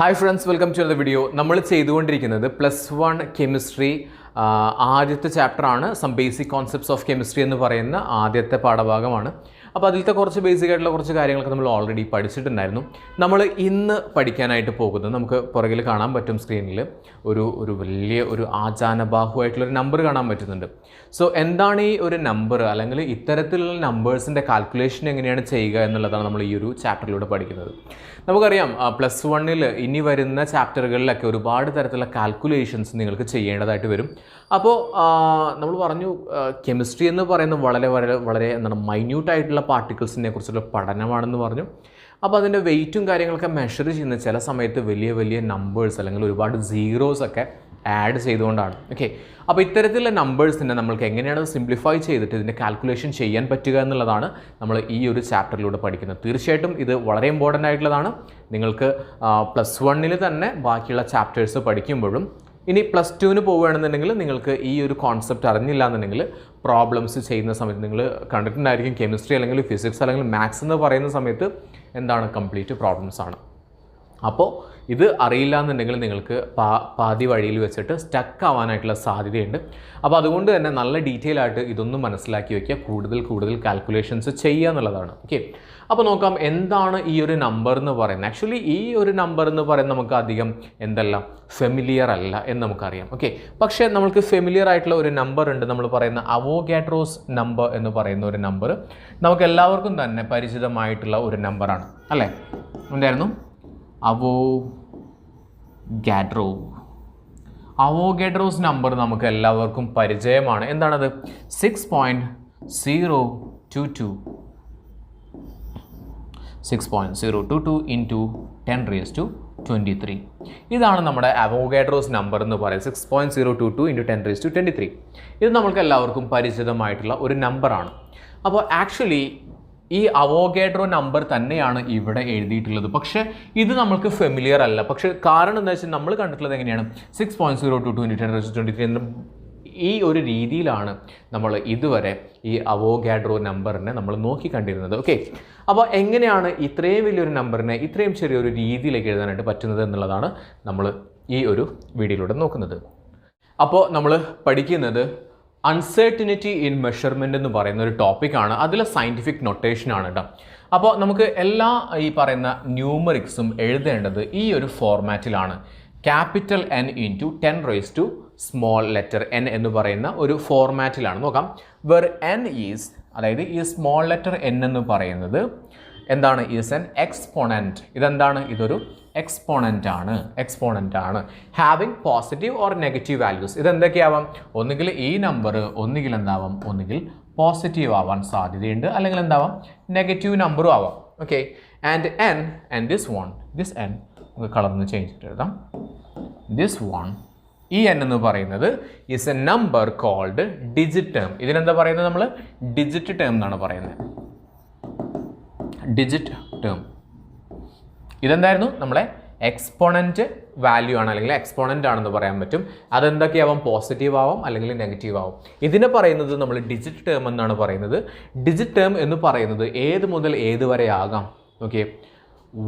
Hi friends, welcome to another video. നമ്മൾ ചെയ്തുകൊണ്ടിരിക്കുന്നത് +1 chemistry ആദ്യത്തെ ചാപ്റ്റർ ആണ്. Some basic concepts of chemistry എന്ന് പറയുന്ന ആദ്യത്തെ പാഠഭാഗമാണ്. അപ്പോൾ അതിലത്തെ കുറച്ച് ബേസിക് ആയിട്ടുള്ള കുറച്ച് കാര്യങ്ങളൊക്കെ നമ്മൾ ഓൾറെഡി പഠിച്ചിട്ടുണ്ടായിരുന്നു. നമ്മൾ ഇന്ന് പഠിക്കാനായിട്ട് പോകുന്നത് നമുക്ക് പുറകിൽ കാണാൻ പറ്റും സ്ക്രീനിൽ ഒരു വലിയ ഒരു ആചാനബാഹുവായിട്ടുള്ളൊരു നമ്പർ കാണാൻ പറ്റുന്നുണ്ട്. സോ എന്താണ് ഈ ഒരു നമ്പർ, അല്ലെങ്കിൽ ഇത്തരത്തിലുള്ള നമ്പേഴ്സിൻ്റെ കാൽക്കുലേഷൻ എങ്ങനെയാണ് ചെയ്യുക എന്നുള്ളതാണ് നമ്മൾ ഈ ഒരു ചാപ്റ്ററിലൂടെ പഠിക്കുന്നത്. നമുക്കറിയാം +1 ഇനി വരുന്ന ചാപ്റ്ററുകളിലൊക്കെ ഒരുപാട് തരത്തിലുള്ള കാൽക്കുലേഷൻസ് നിങ്ങൾക്ക് ചെയ്യേണ്ടതായിട്ട് വരും. അപ്പോൾ നമ്മൾ പറഞ്ഞു കെമിസ്ട്രി എന്ന് പറയുന്നത് വളരെ എന്താണ് മൈന്യൂട്ടായിട്ടുള്ള പാർട്ടിക്കിൾസിനെ കുറിച്ചുള്ള പഠനമാണെന്ന് പറഞ്ഞു. അപ്പോൾ അതിൻ്റെ വെയിറ്റും കാര്യങ്ങളൊക്കെ മെഷർ ചെയ്യുന്ന ചില സമയത്ത് വലിയ നമ്പേഴ്സ് അല്ലെങ്കിൽ ഒരുപാട് സീറോസ് ഒക്കെ ആഡ് ചെയ്തുകൊണ്ടാണ്. ഓക്കെ, അപ്പോൾ ഇത്തരത്തിലുള്ള നമ്പേഴ്സിനെ നമ്മൾക്ക് എങ്ങനെയാണ് സിംപ്ലിഫൈ ചെയ്തിട്ട് ഇതിൻ്റെ കാൽക്കുലേഷൻ ചെയ്യാൻ പറ്റുക എന്നുള്ളതാണ് നമ്മൾ ഈ ഒരു ചാപ്റ്ററിലൂടെ പഠിക്കുന്നത്. തീർച്ചയായിട്ടും ഇത് വളരെ ഇമ്പോർട്ടൻ്റ് ആയിട്ടുള്ളതാണ്. നിങ്ങൾക്ക് +1 തന്നെ ബാക്കിയുള്ള ചാപ്റ്റേഴ്സ് പഠിക്കുമ്പോഴും ഇനി +2 പോവുകയാണെന്നുണ്ടെങ്കിൽ നിങ്ങൾക്ക് ഈ ഒരു കോൺസെപ്റ്റ് അറിഞ്ഞില്ല എന്നുണ്ടെങ്കിൽ പ്രോബ്ലംസ് ചെയ്യുന്ന സമയത്ത് നിങ്ങൾ കണ്ടിട്ടുണ്ടായിരിക്കും കെമിസ്ട്രി അല്ലെങ്കിൽ ഫിസിക്സ് അല്ലെങ്കിൽ മാത്സ് എന്ന് പറയുന്ന സമയത്ത് എന്താണ് കംപ്ലീറ്റ് പ്രോബ്ലംസ് ആണ്. അപ്പോൾ ഇത് അറിയില്ല എന്നുണ്ടെങ്കിൽ നിങ്ങൾക്ക് പാതി വഴിയിൽ വെച്ചിട്ട് സ്റ്റക്ക് ആവാനായിട്ടുള്ള സാധ്യതയുണ്ട്. അപ്പോൾ അതുകൊണ്ട് തന്നെ നല്ല ഡീറ്റെയിൽ ആയിട്ട് ഇതൊന്നും മനസ്സിലാക്കി വയ്ക്കുക, കൂടുതൽ കാൽക്കുലേഷൻസ് ചെയ്യുക എന്നുള്ളതാണ്. ഓക്കെ, അപ്പോൾ നോക്കാം എന്താണ് ഈ ഒരു നമ്പർ എന്ന് പറയുന്നത്. ആക്ച്വലി ഈ ഒരു നമ്പർ എന്ന് പറയുന്നത് നമുക്ക് അധികം ഫെമിലിയർ അല്ല എന്ന് നമുക്കറിയാം. ഓക്കെ, പക്ഷേ നമ്മൾക്ക് ഫെമിലിയർ ആയിട്ടുള്ള ഒരു നമ്പർ ഉണ്ട്. നമ്മൾ പറയുന്ന അവോഗാഡ്രോസ് നമ്പർ എന്ന് പറയുന്ന ഒരു നമ്പർ നമുക്ക് എല്ലാവർക്കും തന്നെ പരിചിതമായിട്ടുള്ള ഒരു നമ്പറാണ് അല്ലേ. എന്തായിരുന്നു? അവോഗാഡ്രോസ് നമ്പർ നമുക്ക് എല്ലാവർക്കും പരിചയമാണ്. എന്താണത്? 6.022 into 10⁻23. ഇതാണ് നമ്മുടെ അവോഗാഡ്രോസ് നമ്പർ എന്ന് പറയുന്നത്. 6.022 into 10⁻23. ഇത് നമ്മൾക്ക് എല്ലാവർക്കും പരിചിതമായിട്ടുള്ള ഒരു നമ്പറാണ്. അപ്പോൾ ആക്ച്വലി ഈ അവോഗാഡ്രോ നമ്പർ തന്നെയാണ് ഇവിടെ എഴുതിയിട്ടുള്ളത്. പക്ഷേ ഇത് നമ്മൾക്ക് ഫെമിലിയർ അല്ല. പക്ഷേ കാരണം എന്താ വെച്ചാൽ നമ്മൾ കണ്ടിട്ടുള്ളത് എങ്ങനെയാണ് 6.022 into 10⁻23 എന്ന ഈ ഒരു രീതിയിലാണ് നമ്മൾ ഇതുവരെ ഈ അവോഗാഡ്രോ നമ്പറിനെ നമ്മൾ നോക്കിക്കണ്ടിരുന്നത്. ഓക്കെ, അപ്പോൾ എങ്ങനെയാണ് ഇത്രയും വലിയൊരു നമ്പറിനെ ഇത്രയും ചെറിയൊരു രീതിയിലേക്ക് എഴുതാനായിട്ട് പറ്റുന്നത് എന്നുള്ളതാണ് നമ്മൾ ഈ ഒരു വീഡിയോയിലൂടെ നോക്കുന്നത്. അപ്പോൾ നമ്മൾ പഠിക്കുന്നത് അൺസർട്ടിനിറ്റി ഇൻ മെഷർമെൻറ്റ് എന്ന് പറയുന്ന ഒരു ടോപ്പിക്കാണ്. അതിലെ സയൻറ്റിഫിക് നൊട്ടേഷനാണ് കേട്ടോ. അപ്പോൾ നമുക്ക് എല്ലാ ഈ പറയുന്ന ന്യൂമറിക്സും എഴുതേണ്ടത് ഈ ഒരു ഫോർമാറ്റിലാണ്. ക്യാപിറ്റൽ N into 10⁻n എന്ന് പറയുന്ന ഒരു ഫോർമാറ്റിലാണ്. നോക്കാം, വെർ n ഈസ്, അതായത് ഈ സ്മോൾ ലെറ്റർ n എന്ന് പറയുന്നത് എന്താണ്? Is N exponent. ഇതെന്താണ്? ഇതൊരു എക്സ്പോണൻ്റ് ആണ്. Having positive or negative values. ഇതെന്തൊക്കെയാവാം? ഒന്നുകിൽ ഈ നമ്പർ ഒന്നുകിൽ എന്താവാം, ഒന്നുകിൽ പോസിറ്റീവ് ആവാൻ സാധ്യതയുണ്ട്, അല്ലെങ്കിൽ എന്താവാം, നെഗറ്റീവ് നമ്പറും ആവാം. ഓക്കെ, ആൻഡ് ദിസ് n നമുക്ക് കളർന്ന് ചേഞ്ച് ചെയ്തിട്ട് എഴുതാം. ദിസ് ഈ n എന്ന് പറയുന്നത് is a number called digit term. ഇതിനെന്താ പറയുന്നത്? നമ്മൾ ഡിജിറ്റ് ടേം എന്നാണ് പറയുന്നത്. ഡിജിറ്റ് ടേം ഇതെന്തായിരുന്നു? നമ്മളെ എക്സ്പോണൻറ്റ് വാല്യൂ ആണ്, അല്ലെങ്കിൽ എക്സ്പോണൻ്റ് ആണെന്ന് പറയാൻ പറ്റും. അതെന്തൊക്കെയാവാം? പോസിറ്റീവ് ആവാം, അല്ലെങ്കിൽ നെഗറ്റീവ് ആവും. ഇതിനെ പറയുന്നത് നമ്മൾ ഡിജിറ്റ് ടേം എന്നാണ് പറയുന്നത്. ഡിജിറ്റ് ടേം എന്ന് പറയുന്നത് ഏത് മുതൽ ഏത് വരെ ആകാം? ഓക്കെ,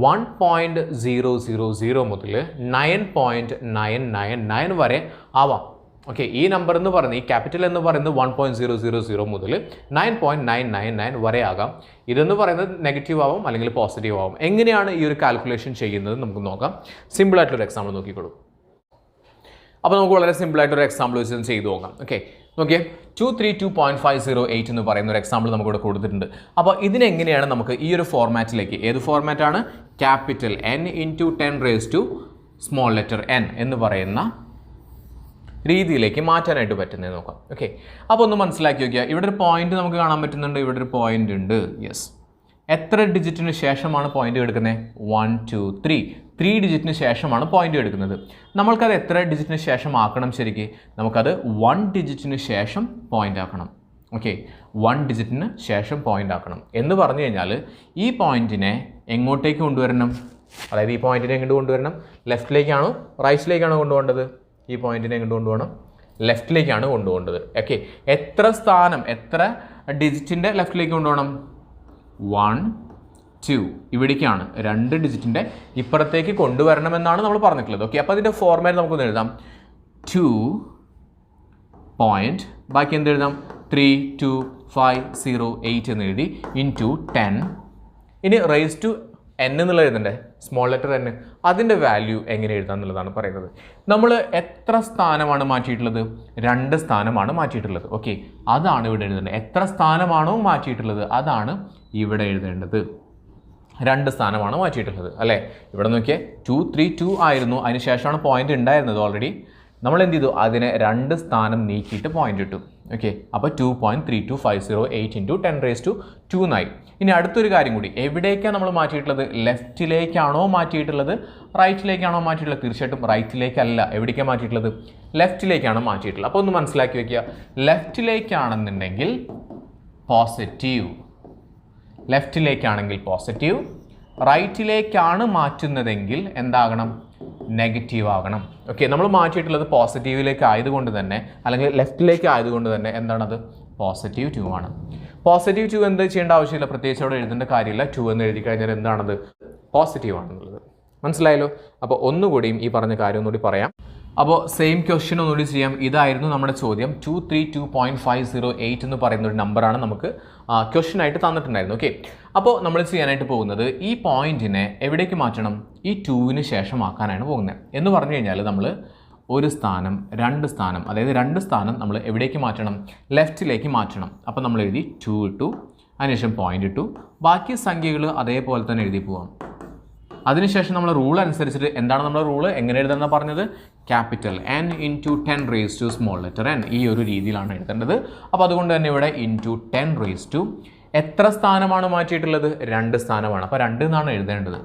1.000 മുതൽ 9.999 വരെ ആവാം. ഓക്കെ, ഈ നമ്പർ എന്ന് പറയുന്നത്, ഈ ക്യാപിറ്റൽ എന്ന് പറയുന്നത് 1.000 മുതൽ 9.999 വരെ ആകാം. ഇതെന്ന് പറയുന്നത് നെഗറ്റീവ് ആവും, അല്ലെങ്കിൽ പോസിറ്റീവ് ആവും. എങ്ങനെയാണ് ഈ ഒരു കാൽക്കുലേഷൻ ചെയ്യുന്നത് നമുക്ക് നോക്കാം. സിമ്പിളായിട്ടൊരു എക്സാമ്പിൾ നോക്കിക്കോളൂ. അപ്പോൾ നമുക്ക് വളരെ സിമ്പിളായിട്ടൊരു എക്സാമ്പിൾ വെച്ച് ചെയ്ത് നോക്കാം. ഓക്കെ, നോക്കിയേ, 232.508 എന്ന് പറയുന്ന ഒരു എക്സാമ്പിൾ നമുക്കിവിടെ കൊടുത്തിട്ടുണ്ട്. അപ്പോൾ ഇതിനെങ്ങനെയാണ് നമുക്ക് ഈ ഒരു ഫോർമാറ്റിലേക്ക്, ഏത് ഫോർമാറ്റാണ്? ക്യാപിറ്റൽ N into 10⁻n എന്ന് പറയുന്ന രീതിയിലേക്ക് മാറ്റാനായിട്ട് പറ്റുന്നത് നോക്കാം. ഓക്കെ, അപ്പോൾ ഒന്ന് മനസ്സിലാക്കി നോക്കിയാൽ ഇവിടെ ഒരു പോയിന്റ് നമുക്ക് കാണാൻ പറ്റുന്നുണ്ട്, ഇവിടെ ഒരു പോയിന്റ് ഉണ്ട്. യെസ്, എത്ര ഡിജിറ്റിന് ശേഷമാണ് പോയിന്റ് എടുക്കുന്നത്? 1 2 3 ഡിജിറ്റിന് ശേഷമാണ് പോയിന്റ് എടുക്കുന്നത്. നമ്മൾക്കത് എത്ര ഡിജിറ്റിന് ശേഷം ആക്കണം? ശരിക്കും നമുക്കത് 1 ഡിജിറ്റിന് ശേഷം പോയിന്റ് ആക്കണം. ഓക്കെ, 1 ഡിജിറ്റിന് ശേഷം പോയിന്റ് ആക്കണം എന്ന് പറഞ്ഞു കഴിഞ്ഞാൽ ഈ പോയിന്റിനെ എങ്ങോട്ടേക്ക് കൊണ്ടുവരണം? അതായത് ഈ പോയിന്റിനെ എങ്ങോട്ട് കൊണ്ടുവരണം? ലെഫ്റ്റിലേക്കാണോ റൈറ്റിലേക്കാണോ കൊണ്ടുപോകേണ്ടത്? ഈ പോയിന്റിനെ എങ്ങോട്ട് കൊണ്ടുപോകണം? ലെഫ്റ്റിലേക്കാണ് കൊണ്ടുപോകേണ്ടത്. ഓക്കെ, എത്ര ഡിജിറ്റിൻ്റെ ലെഫ്റ്റിലേക്ക് കൊണ്ടുപോകണം? 1 2 ഇവിടേക്കാണ് 2 ഡിജിറ്റിൻ്റെ ഇപ്പുറത്തേക്ക് കൊണ്ടുവരണമെന്നാണ് നമ്മൾ പറഞ്ഞിട്ടുള്ളത്. ഓക്കെ, അപ്പോൾ അതിൻ്റെ ഫോർമാറ്റ് നമുക്കൊന്ന് എഴുതാം. 2 പോയിൻറ്റ് ബാക്കി എന്ത് എഴുതാം 32508 എന്ന് എഴുതി ഇൻറ്റു 10. ഇനി റേസ് ടു n എന്നുള്ള എഴുതണ്ടേ, സ്മോൾ ലെറ്റർ n. അതിൻ്റെ വാല്യൂ എങ്ങനെ എഴുതാം എന്നുള്ളതാണ് പറയുന്നത്. നമ്മൾ എത്ര സ്ഥാനമാണ് മാറ്റിയിട്ടുള്ളത്? 2 സ്ഥാനമാണ് മാറ്റിയിട്ടുള്ളത്. ഓക്കെ, അതാണ് ഇവിടെ എഴുതേണ്ടത്. എത്ര സ്ഥാനമാണോ മാറ്റിയിട്ടുള്ളത് അതാണ് ഇവിടെ എഴുതേണ്ടത്. 2 സ്ഥാനമാണ് മാറ്റിയിട്ടുള്ളത് അല്ലേ. ഇവിടെ നോക്കിയേ 2 3 2 ആയിരുന്നു, അതിന് ശേഷമാണ് പോയിന്റ് ഉണ്ടായിരുന്നത് ഓൾറെഡി. നമ്മൾ എന്ത് ചെയ്തു, അതിനെ 2 സ്ഥാനം നീക്കിയിട്ട് പോയിന്റ് ഇട്ടു. ഓക്കെ, അപ്പോൾ 2.32508 ഇൻറ്റു 10⁻²2 എന്നായി. ഇനി അടുത്തൊരു കാര്യം കൂടി, എവിടേക്കാണ് നമ്മൾ മാറ്റിയിട്ടുള്ളത്? ലെഫ്റ്റിലേക്കാണോ മാറ്റിയിട്ടുള്ളത്, റൈറ്റിലേക്കാണോ മാറ്റിയിട്ടുള്ളത്? തീർച്ചയായിട്ടും റൈറ്റിലേക്കല്ല. എവിടേക്കാണ് മാറ്റിയിട്ടുള്ളത്? ലെഫ്റ്റിലേക്കാണ് മാറ്റിയിട്ടുള്ളത്. അപ്പോൾ ഒന്ന് മനസ്സിലാക്കി വെക്കുക, ലെഫ്റ്റിലേക്കാണെന്നുണ്ടെങ്കിൽ പോസിറ്റീവ്, ലെഫ്റ്റിലേക്കാണെങ്കിൽ പോസിറ്റീവ്, റൈറ്റിലേക്കാണ് മാറ്റുന്നതെങ്കിൽ എന്താകണം? നെഗറ്റീവ് ആകണം. ഓക്കെ, നമ്മൾ മാറ്റിയിട്ടുള്ളത് പോസിറ്റീവിലേക്ക് ആയതുകൊണ്ട് തന്നെ, അല്ലെങ്കിൽ ലെഫ്റ്റിലേക്ക് ആയതുകൊണ്ട് തന്നെ എന്താണത്? +2 ആണ്. +2 എന്ത് ചെയ്യേണ്ട ആവശ്യമില്ല, പ്രത്യേകിച്ച് അവിടെ എഴുതേണ്ട കാര്യമില്ല. 2 എന്ന് എഴുതി കഴിഞ്ഞാൽ എന്താണത്? പോസിറ്റീവ് ആണെന്നുള്ളത് മനസ്സിലായല്ലോ. അപ്പോൾ ഒന്നുകൂടിയും ഈ പറഞ്ഞ കാര്യം ഒന്നുകൂടി പറയാം. അപ്പോൾ സെയിം ക്വസ്റ്റ്യൻ ഒന്നുകൂടി ചെയ്യാം. ഇതായിരുന്നു നമ്മുടെ ചോദ്യം. 232.508 എന്ന് പറയുന്ന ഒരു നമ്പറാണ് നമുക്ക് ക്വസ്റ്റ്യൻ ആയിട്ട് തന്നിട്ടുണ്ടായിരുന്നു. ഓക്കെ, അപ്പോൾ നമ്മൾ ചെയ്യാനായിട്ട് പോകുന്നത് ഈ പോയിന്റിനെ എവിടേക്ക് മാറ്റണം? ഈ 2-ന് ശേഷം ആക്കാനാണ് പോകുന്നത്. എന്ന് പറഞ്ഞു കഴിഞ്ഞാൽ നമ്മൾ ഒരു സ്ഥാനം 2 സ്ഥാനം, അതായത് 2 സ്ഥാനം നമ്മൾ എവിടേക്ക് മാറ്റണം? ലെഫ്റ്റിലേക്ക് മാറ്റണം. അപ്പോൾ നമ്മൾ എഴുതി 2 ഇട്ടു, അതിനുശേഷം പോയിന്റ് ഇട്ടു, ബാക്കി സംഖ്യകൾ അതേപോലെ തന്നെ എഴുതി പോവാം. അതിനുശേഷം നമ്മൾ റൂൾ അനുസരിച്ചിട്ട് എന്താണ് നമ്മുടെ റൂള്, എങ്ങനെ എഴുതാൻ പറഞ്ഞത്? Capital N into 10⁻² small letter n, ഈ ഒരു രീതിയിലാണ് എഴുതേണ്ടത്. അപ്പോൾ അതുകൊണ്ട് തന്നെ ഇവിടെ ഇൻറ്റു 10⁻², എത്ര സ്ഥാനമാണ് മാറ്റിയിട്ടുള്ളത്? 2 സ്ഥാനമാണ്. അപ്പോൾ 2 എന്നാണ് എഴുതേണ്ടത്.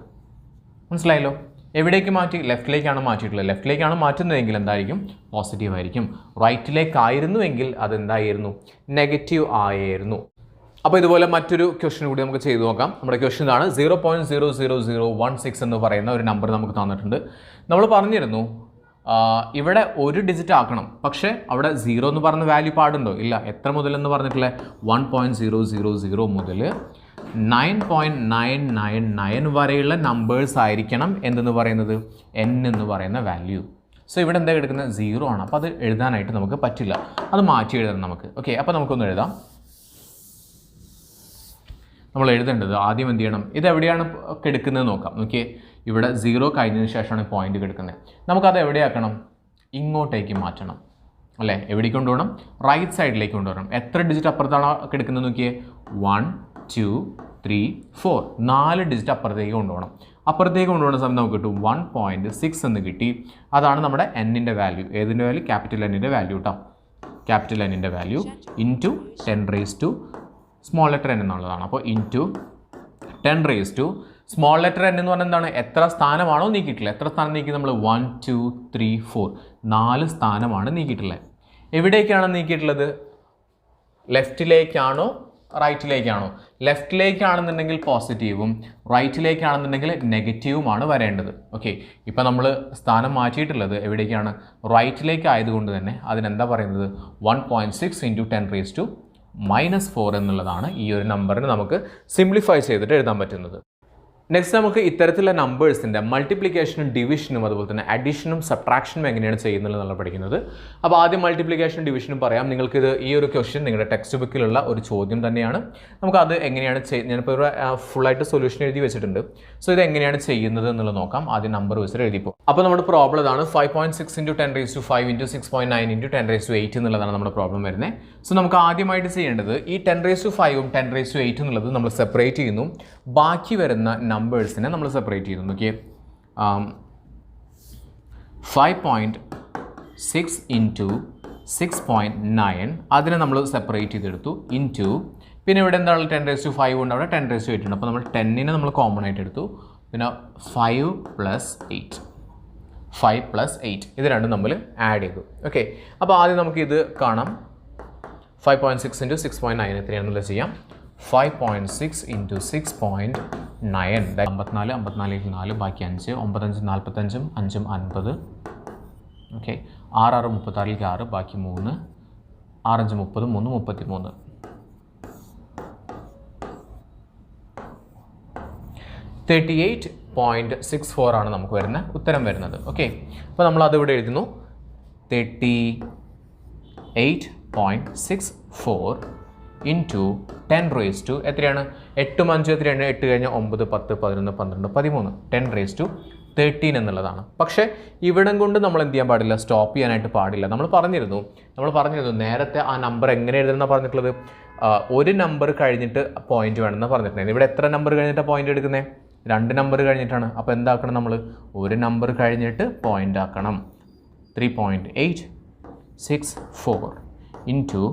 മനസ്സിലായല്ലോ. എവിടേക്ക് മാറ്റി? ലെഫ്റ്റിലേക്കാണ് മാറ്റിയിട്ടുള്ളത്. ലെഫ്റ്റിലേക്കാണ് മാറ്റുന്നതെങ്കിൽ എന്തായിരിക്കും? പോസിറ്റീവ് ആയിരിക്കും. റൈറ്റിലേക്കായിരുന്നുവെങ്കിൽ അതെന്തായിരുന്നു? നെഗറ്റീവ് ആയിരുന്നു. അപ്പോൾ ഇതുപോലെ മറ്റൊരു ക്വസ്റ്റ്യൻ കൂടി നമുക്ക് ചെയ്തു നോക്കാം. നമ്മുടെ ക്വസ്റ്റ്യൻ ഇതാണ്. 0.00016 എന്ന് പറയുന്ന ഒരു നമ്പർ നമുക്ക് തന്നിട്ടുണ്ട്. നമ്മൾ പറഞ്ഞിരുന്നു ഇവിടെ ഒരു ഡിജിറ്റ് ആക്കണം, പക്ഷേ അവിടെ 0 എന്ന് പറഞ്ഞ വാല്യൂ പാടുണ്ടോ? ഇല്ല. എത്ര മുതൽ എന്ന് പറഞ്ഞിട്ടുള്ള 1.000 മുതൽ 9.999 വരെയുള്ള നമ്പേഴ്സ് ആയിരിക്കണം എന്തെന്ന് പറയുന്നത്? n എന്ന് പറയുന്ന വാല്യൂ. സോ ഇവിടെ എന്താ എടുക്കുന്നത്? 0 ആണ്. അപ്പോൾ അത് എഴുതാനായിട്ട് നമുക്ക് പറ്റില്ല, അത് മാറ്റി എഴുതണം നമുക്ക്. ഓക്കെ, അപ്പോൾ നമുക്കൊന്ന് എഴുതാം. നമ്മൾ എഴുതേണ്ടത് ആദ്യം എന്ത് ചെയ്യണം? ഇതെവിടെയാണ് കിടക്കുന്നത് നോക്കാം. നോക്കിയേ, ഇവിടെ 0 കഴിഞ്ഞതിന് ശേഷമാണ് പോയിന്റ് കിടക്കുന്നത്. നമുക്കത് എവിടെയാക്കണം? ഇങ്ങോട്ടേക്ക് മാറ്റണം അല്ലേ. എവിടേക്ക് കൊണ്ടുപോകണം? റൈറ്റ് സൈഡിലേക്ക് കൊണ്ടുവരണം. എത്ര ഡിജിറ്റ് അപ്പുറത്താണ് കിടക്കുന്നത് നോക്കിയേ? 1 2 3 4 4 ഡിജിറ്റ് അപ്പുറത്തേക്ക് കൊണ്ടുപോകണം. അപ്പുറത്തേക്ക് കൊണ്ടുപോകുന്ന സമയം നമുക്ക് കിട്ടും 1.6 എന്ന് കിട്ടി. അതാണ് നമ്മുടെ n-ൻ്റെ വാല്യൂ. ഏതിൻ്റെ വാല്യൂ? ക്യാപിറ്റൽ N-ൻ്റെ വാല്യൂ കേട്ടോ. ക്യാപിറ്റൽ N-ൻ്റെ value into 10⁻² small letter n എന്നുള്ളതാണ്. അപ്പോൾ ഇൻറ്റു 10⁻² സ്മോൾ ലെറ്റർ n എന്ന് പറഞ്ഞാൽ എന്താണ്? എത്ര സ്ഥാനമാണോ നീക്കിയിട്ടുള്ളത്? എത്ര സ്ഥാനം നീക്കി നമ്മൾ? 1 2 3 4 4 സ്ഥാനമാണ് നീക്കിയിട്ടുള്ളത്. എവിടേക്കാണ് നീക്കിയിട്ടുള്ളത്? ലെഫ്റ്റിലേക്കാണോ റൈറ്റിലേക്കാണോ? ലെഫ്റ്റിലേക്കാണെന്നുണ്ടെങ്കിൽ പോസിറ്റീവും, റൈറ്റിലേക്കാണെന്നുണ്ടെങ്കിൽ നെഗറ്റീവുമാണ് വരേണ്ടത്. ഓക്കെ, ഇപ്പം നമ്മൾ സ്ഥാനം മാറ്റിയിട്ടുള്ളത് എവിടേക്കാണ്? റൈറ്റിലേക്ക് ആയതുകൊണ്ട് തന്നെ അതിനെന്താ പറയുന്നത്? 1.6 ഇൻറ്റു 10⁻⁻4 എന്നുള്ളതാണ് ഈ ഒരു നമ്പറിന് നമുക്ക് സിംപ്ലിഫൈ ചെയ്തിട്ട് എഴുതാൻ പറ്റുന്നത്. നെക്സ്റ്റ് നമുക്ക് ഇത്തരത്തിലുള്ള നമ്പേഴ്സിൻ്റെ മൾട്ടിപ്ലിക്കേഷനും ഡിവിഷനും അതുപോലെ തന്നെ അഡീഷനും സബ്ട്രാക്ഷനും എങ്ങനെയാണ് ചെയ്യുന്നത് നമ്മൾ പഠിക്കുന്നത്. അപ്പോൾ ആദ്യം മൾട്ടിപ്ലിക്കേഷനും ഡിവിഷനും പറയാം. നിങ്ങൾക്കിത് ഈ ഒരു ക്വസ്റ്റ്യൻ നിങ്ങളുടെ ടെക്സ്റ്റ് ബുക്കിലുള്ള ഒരു ചോദ്യം തന്നെയാണ്. നമുക്കത് എങ്ങനെയാണ് ഞാനിപ്പോൾ ഒരു ഫുള്ളായിട്ട് സൊല്യൂഷൻ എഴുതി വെച്ചിട്ടുണ്ട്. സോ ഇത് എങ്ങനെയാണ് ചെയ്യുന്നത് എന്നുള്ളത് നോക്കാം. ആദ്യം നമ്പർ വെച്ചിട്ട് എഴുതിപ്പോൾ. അപ്പോൾ നമ്മുടെ പ്രോബ്ലം ഇതാണ്. 5.6 ഇൻറ്റു 10⁻5 ഇൻറ്റു 6.9 ഇൻറ്റു 10⁻8 എന്നുള്ളതാണ് നമ്മുടെ പ്രോബ്ലം വരുന്നത്. സോ നമുക്ക് ആദ്യമായിട്ട് ചെയ്യേണ്ടത് ഈ 10⁻5ഉം 10⁻8 എന്നുള്ളത് നമ്മൾ സെപ്പറേറ്റ് ചെയ്യുന്നു. ബാക്കി വരുന്ന നമ്പേഴ്സിനെ നമ്മൾ സെപ്പറേറ്റ് ചെയ്യുന്നു. നോക്കിയേ, 5.6 ഇൻറ്റു 6.9 അതിനെ നമ്മൾ സെപ്പറേറ്റ് ചെയ്തെടുത്തു. ഇൻറ്റു പിന്നെ ഇവിടെ എന്താണ്? 10⁻5 ഉണ്ട്, അവിടെ 10⁻8 ഉണ്ട്. അപ്പോൾ നമ്മൾ 10നെ നമ്മൾ കോമൺ ആയിട്ട് എടുത്തു. പിന്നെ 5 + 8 ഇത് രണ്ടും നമ്മൾ ആഡ് ചെയ്തു. ഓക്കെ, അപ്പോൾ ആദ്യം നമുക്കിത് കാണാം. 5.6 ഇൻറ്റു 6.9 എത്രയാണെന്നുള്ളത് ചെയ്യാം. 5.6 ഇൻറ്റു 6.9 54 54 4 ബാക്കി 5 9 5 45 5 50. ഓക്കെ, 6 6 36 6 ബാക്കി 3 6 5 30 3 33. 38.64 ആണ് നമുക്ക് വരുന്ന ഉത്തരം വരുന്നത്. ഓക്കെ, അപ്പോൾ നമ്മൾ അതിവിടെ എഴുതുന്നു 38.64 ഇൻറ്റു 10 എത്രയാണ്? 8 5 എത്രയാണ്? 8 കഴിഞ്ഞ് 9 10 11 12 13 10 എന്നുള്ളതാണ്. പക്ഷേ ഇവിടം കൊണ്ട് നമ്മൾ എന്ത് ചെയ്യാൻ പാടില്ല? സ്റ്റോപ്പ് ചെയ്യാനായിട്ട് പാടില്ല. നമ്മൾ പറഞ്ഞിരുന്നു നേരത്തെ ആ നമ്പർ എങ്ങനെ എഴുതണമെന്നാണ് പറഞ്ഞിട്ടുള്ളത്. ഒരു നമ്പർ കഴിഞ്ഞിട്ട് പോയിന്റ് വേണമെന്ന് പറഞ്ഞിട്ടുണ്ടായിരുന്നു. ഇവിടെ എത്ര നമ്പർ കഴിഞ്ഞിട്ടാണ് പോയിന്റ് എടുക്കുന്നത്? 2 നമ്പർ കഴിഞ്ഞിട്ടാണ്. അപ്പോൾ എന്താക്കണം? നമ്മൾ ഒരു നമ്പർ കഴിഞ്ഞിട്ട് പോയിന്റ് ആക്കണം. 3.864 ഇൻറ്റു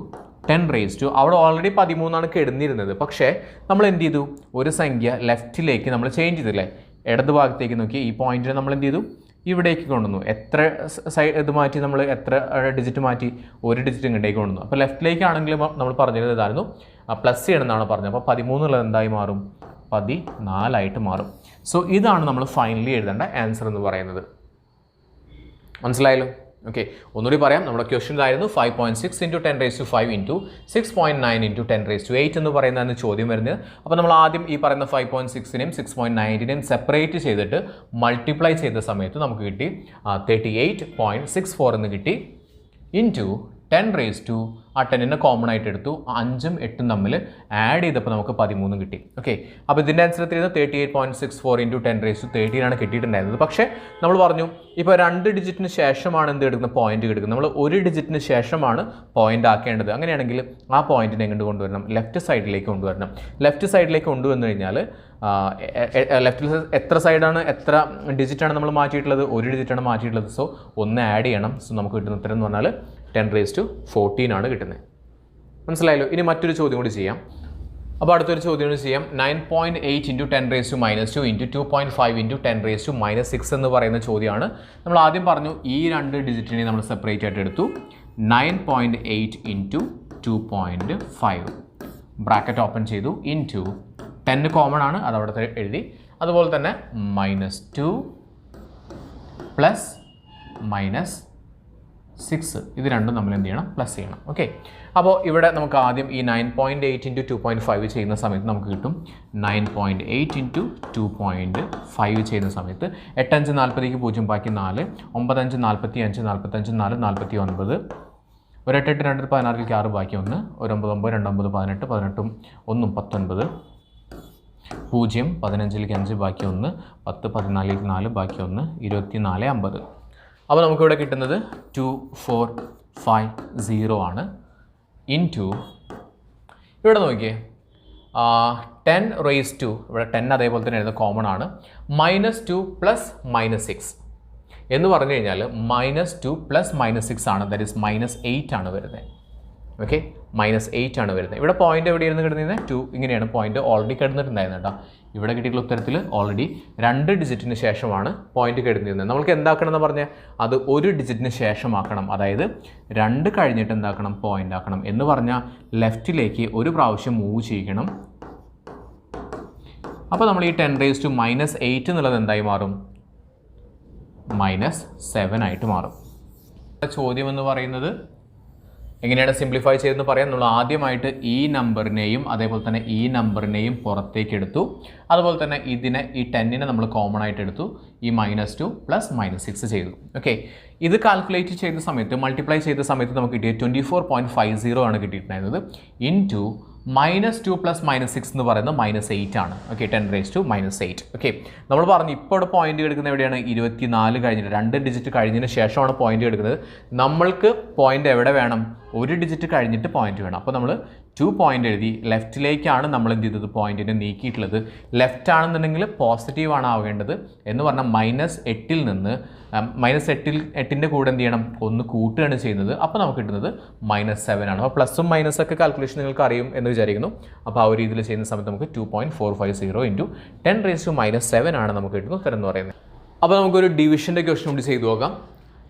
10 അവിടെ ഓൾറെഡി 13 കിടന്നിരുന്നത്. പക്ഷേ നമ്മൾ എന്ത് ചെയ്തു? ഒരു സംഖ്യ ലെഫ്റ്റിലേക്ക് നമ്മൾ ചേഞ്ച് ചെയ്തില്ലേ? ഇടത് ഭാഗത്തേക്ക് നോക്കി ഈ പോയിന്റിനെ നമ്മൾ എന്ത് ചെയ്തു? ഇവിടേക്ക് കൊണ്ടുവന്നു. എത്ര ഇത് മാറ്റി? നമ്മൾ എത്ര ഡിജിറ്റ് മാറ്റി? ഒരു ഡിജിറ്റ് ഇങ്ങോട്ടേക്ക് കൊണ്ടുവന്നു. അപ്പോൾ ലെഫ്റ്റിലേക്കാണെങ്കിലും നമ്മൾ പറഞ്ഞിരുന്നത് ഇതായിരുന്നു, പ്ലസ് ചെയ്യണമെന്നാണ് പറഞ്ഞത്. അപ്പോൾ 13 ഉള്ളത് എന്തായി മാറും? 14 മാറും. സോ ഇതാണ് നമ്മൾ ഫൈനലി എഴുതേണ്ട ആൻസർ എന്ന് പറയുന്നത്. മനസ്സിലായല്ലോ? ഓക്കെ, ഒന്നുകൂടി പറയാം. നമ്മുടെ ക്വസ്റ്റ്യൻ ആയിരുന്നു 5.6 ഇൻറ്റു 10⁵ ഇൻറ്റു 6.9 ഇൻറ്റു 10⁸ എന്ന് പറയുന്നതാണ് ചോദ്യം വരുന്നത്. അപ്പോൾ നമ്മൾ ആദ്യം ഈ പറയുന്ന 5.6നെയും 6.9നെയും സെപ്പറേറ്റ് ചെയ്തിട്ട് മൾട്ടിപ്ലൈ ചെയ്ത സമയത്ത് നമുക്ക് കിട്ടി 38.64 എന്ന് കിട്ടി. ഇൻറ്റു 10⁻, ആ 10നെ കോമൺ ആയിട്ട് എടുത്തു, 5ഉം 8ഉം തമ്മിൽ ആഡ് ചെയ്തപ്പോൾ നമുക്ക് 13 കിട്ടി. ഓക്കെ, അപ്പോൾ ഇതിൻ്റെ ആൻസർ എത്തിയത് 38.64 ഇൻറ്റു 10⁻13 കിട്ടിയിട്ടുണ്ടായിരുന്നത്. പക്ഷേ നമ്മൾ പറഞ്ഞു ഇപ്പോൾ 2 ഡിജിറ്റിന് ശേഷമാണ് എന്ത് എടുക്കുന്നത്? പോയിന്റ് എടുക്കുന്നത്. നമ്മൾ 1 ഡിജിറ്റിന് ശേഷമാണ് പോയിന്റ് ആക്കേണ്ടത്. അങ്ങനെയാണെങ്കിൽ ആ പോയിന്റിനെ എങ്ങോട്ട് കൊണ്ടുവരണം? ലെഫ്റ്റ് സൈഡിലേക്ക് കൊണ്ടുവരണം. ലെഫ്റ്റ് സൈഡിലേക്ക് കൊണ്ടുവന്നു കഴിഞ്ഞാൽ ലെഫ്റ്റിൽ എത്ര സൈഡാണ്, എത്ര ഡിജിറ്റാണ് നമ്മൾ മാറ്റിയിട്ടുള്ളത്? 1 ഡിജിറ്റാണ് മാറ്റിയിട്ടുള്ളത്. സോ 1 ആഡ് ചെയ്യണം. സോ നമുക്ക് കിട്ടുന്ന ഉത്തരം എന്ന് പറഞ്ഞാൽ 10⁻14 കിട്ടുന്നത്. മനസ്സിലായല്ലോ? ഇനി മറ്റൊരു ചോദ്യം കൂടി ചെയ്യാം. അപ്പോൾ അടുത്തൊരു ചോദ്യം കൂടി ചെയ്യാം. 9.8 ഇൻറ്റു 10⁻² ഇൻറ്റു 2.5 ഇൻറ്റു 10⁻6 എന്ന് പറയുന്ന ചോദ്യമാണ്. നമ്മൾ ആദ്യം പറഞ്ഞു ഈ 2 ഡിജിറ്റിനെ നമ്മൾ സെപ്പറേറ്റ് ആയിട്ട് എടുത്തു. 9.8 ഇൻറ്റു 2.5 ബ്രാക്കറ്റ് ഓപ്പൺ ചെയ്തു. ഇൻറ്റു 10 കോമൺ ആണ്, അത് അവിടെ എഴുതി. അതുപോലെ തന്നെ -2 പ്ലസ് -6 ഇത് രണ്ടും നമ്മൾ എന്ത് ചെയ്യണം? പ്ലസ് ചെയ്യണം. ഓക്കെ, അപ്പോൾ ഇവിടെ നമുക്ക് ആദ്യം ഈ 9.8 ഇൻറ്റു 2.5 ചെയ്യുന്ന സമയത്ത് നമുക്ക് കിട്ടും 9.8 ഇൻറ്റു 2.5 ചെയ്യുന്ന സമയത്ത് 8 5 40 0 ബാക്കി 4 9 5 45 45 4 49 ഒരു 8 8 2 16 6 ബാക്കി 1 ഒരു 9 9 2 9 18 18 1 19 0 15 5 ബാക്കി 1 10 14 4 ബാക്കി 1 24 50. അപ്പോൾ നമുക്കിവിടെ കിട്ടുന്നത് 2450 ആണ്. ഇൻറ്റു ഇവിടെ നോക്കിയേ 10⁻², ഇവിടെ 10 അതേപോലെ തന്നെ എഴുതുന്നത് കോമൺ ആണ്. -2 പ്ലസ് -6 എന്ന് പറഞ്ഞു കഴിഞ്ഞാൽ -2 പ്ലസ് -6 ആണ്. ദാറ്റ് ഈസ് -8 ആണ് വരുന്നത്. ഓക്കെ, -8 ആണ് വരുന്നത്. ഇവിടെ പോയിന്റ് എവിടെയായിരുന്നു കിടന്നിരുന്നത്? 2 ഇങ്ങനെയാണ് പോയിന്റ് ഓൾറെഡി കിടന്നിട്ടുണ്ടായിരുന്നു കേട്ടോ. ഇവിടെ കിട്ടിയിട്ടുള്ള ഉത്തരത്തിൽ ഓൾറെഡി 2 ഡിജിറ്റിന് ശേഷമാണ് പോയിന്റ് കിടന്നിരുന്നത്. നമ്മൾക്ക് എന്താക്കണം എന്ന് പറഞ്ഞാൽ അത് 1 ഡിജിറ്റിന് ശേഷമാക്കണം. അതായത് 2 കഴിഞ്ഞിട്ട് എന്താക്കണം? പോയിന്റ് ആക്കണം. എന്ന് പറഞ്ഞാൽ ലെഫ്റ്റിലേക്ക് ഒരു പ്രാവശ്യം മൂവ് ചെയ്യിക്കണം. അപ്പോൾ നമ്മൾ ഈ 10⁻⁻8 എന്നുള്ളത് എന്തായി മാറും? -7 ആയിട്ട് മാറും. ചോദ്യം എന്ന് പറയുന്നത് എങ്ങനെയാണ് സിംപ്ലിഫൈ ചെയ്തെന്ന് പറയാം. നമ്മൾ ആദ്യമായിട്ട് ഈ നമ്പറിനെയും അതേപോലെ തന്നെ ഈ നമ്പറിനെയും പുറത്തേക്ക് എടുത്തു. അതുപോലെ തന്നെ ഇതിനെ ഈ 10നെ നമ്മൾ കോമൺ ആയിട്ട് എടുത്തു. ഈ -2 പ്ലസ് -6 ചെയ്തു. ഓക്കെ, ഇത് കാൽക്കുലേറ്റ് ചെയ്ത സമയത്ത് മൾട്ടിപ്ലൈ ചെയ്ത സമയത്ത് നമുക്ക് കിട്ടിയത് 24.50 ആണ് കിട്ടിയിട്ടുണ്ടായിരുന്നത്. ഇൻറ്റു -2 പ്ലസ് -6 എന്ന് പറയുന്നത് -8 ആണ്. ഓക്കെ, 10⁻⁻8. ഓക്കെ, നമ്മൾ പറഞ്ഞു ഇപ്പോൾ ഇവിടെ പോയിന്റ് എടുക്കുന്നത് എവിടെയാണ്? 24 കഴിഞ്ഞിട്ട് 2 ഡിജിറ്റ് കഴിഞ്ഞതിന് ശേഷമാണ് പോയിന്റ് എടുക്കുന്നത്. നമ്മൾക്ക് പോയിന്റ് എവിടെ വേണം? 1 ഡിജിറ്റ് കഴിഞ്ഞിട്ട് പോയിന്റ് വേണം. അപ്പോൾ നമ്മൾ 2 പോയിന്റ് എഴുതി. ലെഫ്റ്റിലേക്കാണ് നമ്മൾ എന്ത് ചെയ്തത്? പോയിന്റിനെ നീക്കിയിട്ടുള്ളത്. ലെഫ്റ്റ് ആണെന്നുണ്ടെങ്കിൽ പോസിറ്റീവ് ആണ് ആവേണ്ടത്. എന്ന് പറഞ്ഞാൽ -8ൽ നിന്ന് -8ൻ്റെ കൂടെ എന്ത് ചെയ്യണം? 1 കൂട്ടുകയാണ് ചെയ്യുന്നത്. അപ്പോൾ നമുക്ക് കിട്ടുന്നത് -7 ആണ്. അപ്പോൾ പ്ലസും മൈനസൊക്കെ കാൽക്കുലേഷൻ നിങ്ങൾക്ക് അറിയും എന്ന് വിചാരിക്കുന്നു. അപ്പോൾ ആ ഒരു രീതിയിൽ ചെയ്യുന്ന സമയത്ത് നമുക്ക് 2.450 ഇൻറ്റു 10⁻⁻7 ആണ് നമുക്ക് കിട്ടുന്ന ഉത്തരം എന്ന് പറയുന്നത്. അപ്പോൾ നമുക്കൊരു ഡിവിഷൻ്റെ ക്വസ്റ്റ്യൻ കൂടി ചെയ്തു നോക്കാം.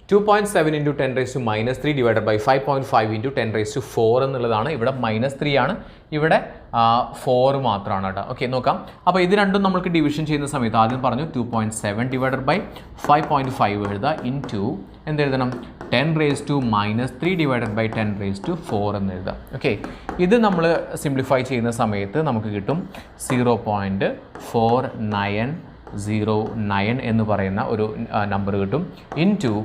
2.7 into 10 raised to minus 3 divided by 5.5 into 10 raised to 4 എന്നുള്ളതാണ്. ഇവിടെ -3 ആണ്, ഇവിടെ 4 മാത്രമാണ് കേട്ടോ. ഓക്കെ, നോക്കാം. അപ്പോൾ ഇത് രണ്ടും നമുക്ക് ഡിവിഷൻ ചെയ്യുന്ന സമയത്ത് ആദ്യം പറഞ്ഞു 2.7 ഡിവൈഡഡ് ബൈ 5.5 എഴുതുക into എന്തെഴുതണം 10 raised to minus 3 divided by 10 raised to 4 എന്ന് എഴുതാം. ഓക്കെ, ഇത് നമ്മൾ സിംപ്ലിഫൈ ചെയ്യുന്ന സമയത്ത് നമുക്ക് കിട്ടും 0.4909 എന്ന് പറയുന്ന ഒരു നമ്പർ കിട്ടും ഇൻറ്റു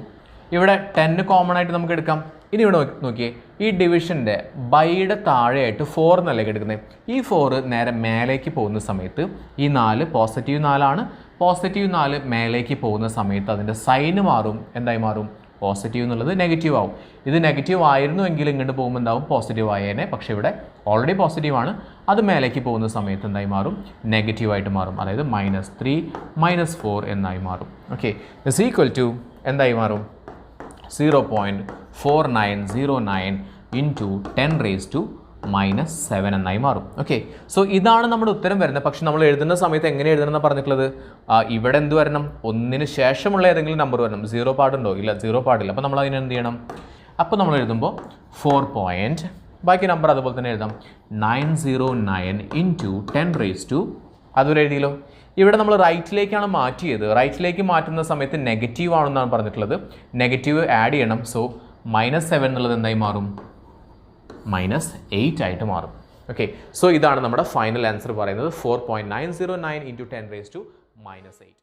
ഇവിടെ 10 കോമൺ ആയിട്ട് നമുക്ക് എടുക്കാം. ഇനി ഇവിടെ നോക്കിയേ, ഈ ഡിവിഷൻ്റെ ബൈയുടെ താഴെയായിട്ട് 4 എന്നല്ലേ എടുക്കുന്നത്. ഈ 4 നേരെ മേലേക്ക് പോകുന്ന സമയത്ത് ഈ 4 പോസിറ്റീവ് 4 പോസിറ്റീവ് 4 മേലേക്ക് പോകുന്ന സമയത്ത് അതിൻ്റെ സൈന് മാറും. എന്തായി മാറും? പോസിറ്റീവ് എന്നുള്ളത് നെഗറ്റീവ് ആവും. ഇത് നെഗറ്റീവ് ആയിരുന്നുവെങ്കിൽ ഇങ്ങോട്ട് പോകുമ്പോൾ എന്താവും? പോസിറ്റീവ് ആയേനെ. പക്ഷേ ഇവിടെ ഓൾറെഡി പോസിറ്റീവാണ്, അത് മേലേക്ക് പോകുന്ന സമയത്ത് എന്തായി മാറും? നെഗറ്റീവായിട്ട് മാറും. അതായത് -3 -4 എന്നായി മാറും. ഓക്കെ, ഇസ് ഈക്വൽ ടു എന്തായി മാറും? 0.4909 into 10 raised to -7 എന്നായി മാറും. ഓക്കെ, സോ ഇതാണ് നമ്മുടെ ഉത്തരം വരുന്നത്. പക്ഷെ നമ്മൾ എഴുതുന്ന സമയത്ത് എങ്ങനെ എഴുതണം എന്ന് പറഞ്ഞിട്ടുള്ളത്, ഇവിടെ എന്ത് വരണം? 1 ശേഷമുള്ള ഏതെങ്കിലും നമ്പർ വരണം. 0 പാടുണ്ടോ? ഇല്ല, 0 പാടില്ല. അപ്പോൾ നമ്മൾ അതിന് എന്ത് ചെയ്യണം? അപ്പോൾ നമ്മൾ എഴുതുമ്പോൾ 4. ബാക്കി നമ്പർ അതുപോലെ തന്നെ എഴുതാം 909 into 10 raised to അതുവരെ എഴുതിയല്ലോ. ഇവിടെ നമ്മൾ റൈറ്റിലേക്കാണ് മാറ്റിയത്. റൈറ്റിലേക്ക് മാറ്റുന്ന സമയത്ത് നെഗറ്റീവ് ആണെന്നാണ് പറഞ്ഞിട്ടുള്ളത്. നെഗറ്റീവ് ആഡ് ചെയ്യണം. സോ -7 എന്നുള്ളത് എന്തായി മാറും? -8 ആയിട്ട് മാറും. ഓക്കെ, സോ ഇതാണ് നമ്മുടെ ഫൈനൽ ആൻസർ പറയുന്നത് 4.909 into 10 raised to -8.